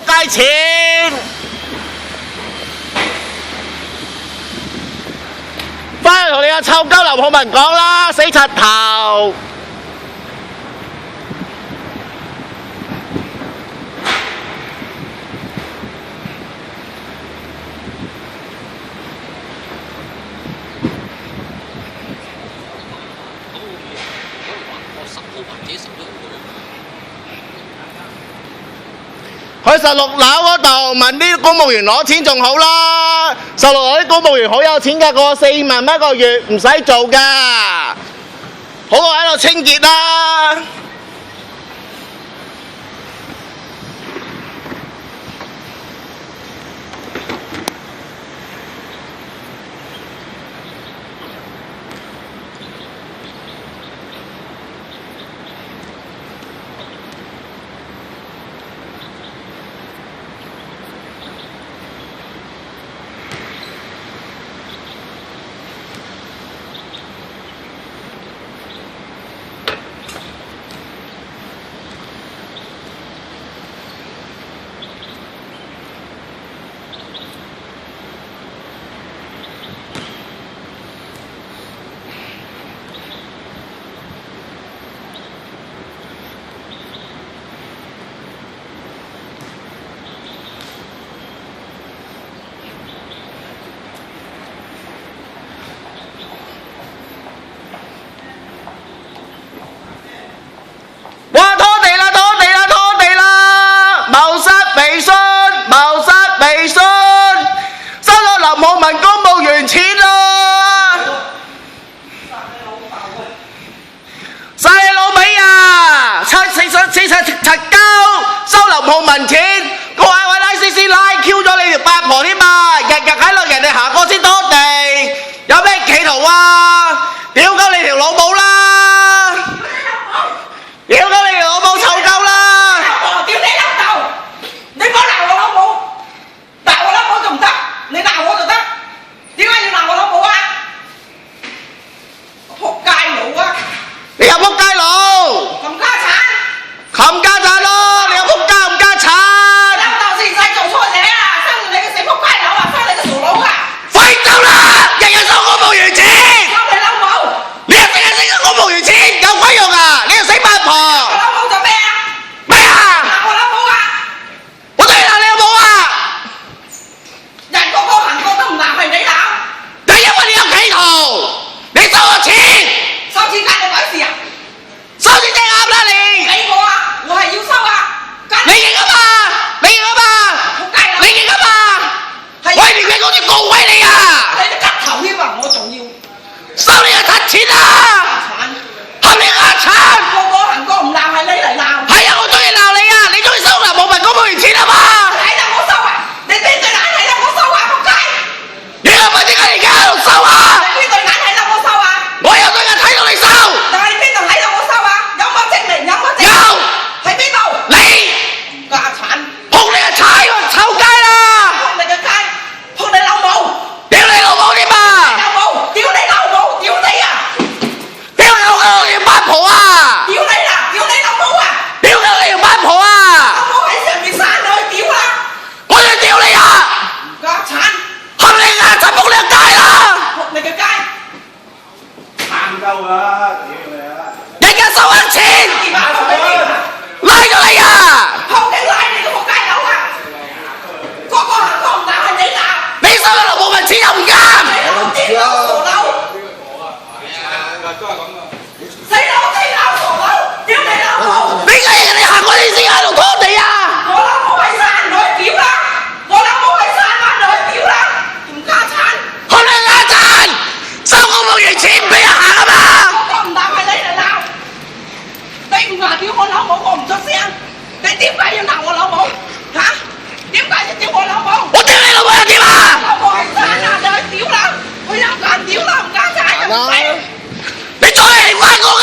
街錢。翻去同你阿臭鳩劉浩文講啦，死柒頭！去16樓嗰度問啲公務員攞錢仲好啦，16樓啲公務員好有錢㗎，個4萬蚊一個月唔使做㗎，好過喺度清潔啦。哇！拖地啦！拖地啦！拖地啦！謀殺微信！謀殺微信！收咗林浩文公務員錢啦！晒你老味啊！柒鳩收林浩文錢，個位位拉絲絲拉 Q 咗你條八婆添啊！日日喺度人哋行過先拖地，有咩企圖啊？屌鳩你條老母啦！屌鳩你條老母臭鳩啦！屌你老豆！你唔好鬧我老母，鬧我老母就唔得，你鬧我就得。點解要鬧我老母啊？仆街佬啊！你有仆街佬，冚家產，冚家產咯！你有仆街冚家產，老豆先使做錯嘢啊！生你個死仆街佬啊！生你個傻佬啊！快走啦！日日收公務員錢，收你老母！你又成日收公務員錢，有鬼用啊！你又死八婆！我老母做咩啊？咩啊？鬧我老母啊！我對你鬧你老母啊！人個個行過都唔鬧，係你鬧？就係因為你有企圖，你收我錢，收錢關你鬼事啊！收錢隻鴨啦你！理我啊！我係要收啊！你贏啊嘛！你贏啊嘛！仆街佬！你贏啊嘛！係我連佢公司告毀你啊！你都吉頭添啊！我仲要收你個柒錢啊！產，合你個鏟！個個行過唔鬧係你嚟鬧。係啊，我中意鬧你啊！你中意收林浩文公務員錢啊嘛？睇得我收啊！你邊對眼睇得我收啊！仆街！你係咪點解而家喺度收啊？你邊對眼睇得我收啊？我有對眼睇到你收，但係你邊度睇到我收啊？有冇證明？有冇證有明？喺邊度？你家產，撲你個踩喎，臭街啦！撲你個街，撲你老母！屌你老母添啊！老母！屌你老母！屌你啊！屌你老母條八婆啊！屌你啦！屌你老母啊！屌你條八婆啊！老母喺上面生咗去屌啦！我要屌你啊！家產，合你個柒撲你個街啦！撲你個街！撐鳩啦，屌你啊！日日收緊錢，電話撲你電話！拉咗你啊！撲你拉你個仆街佬啊！個個行過唔鬧係你鬧！你收咗林浩文錢又唔啱，你老癲佬傻佬！死佬癲佬傻佬！屌你老母！點解人哋行過你先喺度拖地啊？我老母係生女屌啦！我老母係生翻女屌啦！唔家產，合你個柒！收公務員錢唔俾人行啊嘛！個個唔鬧係你嚟鬧！你唔話屌我老母，我唔出聲。你點解要鬧我老母？嚇？點解要屌我老母？我屌你老母又點啊？老母係生啊！你去屌啦！佢有間屌啦！唔家產又唔使。你再嚟翻工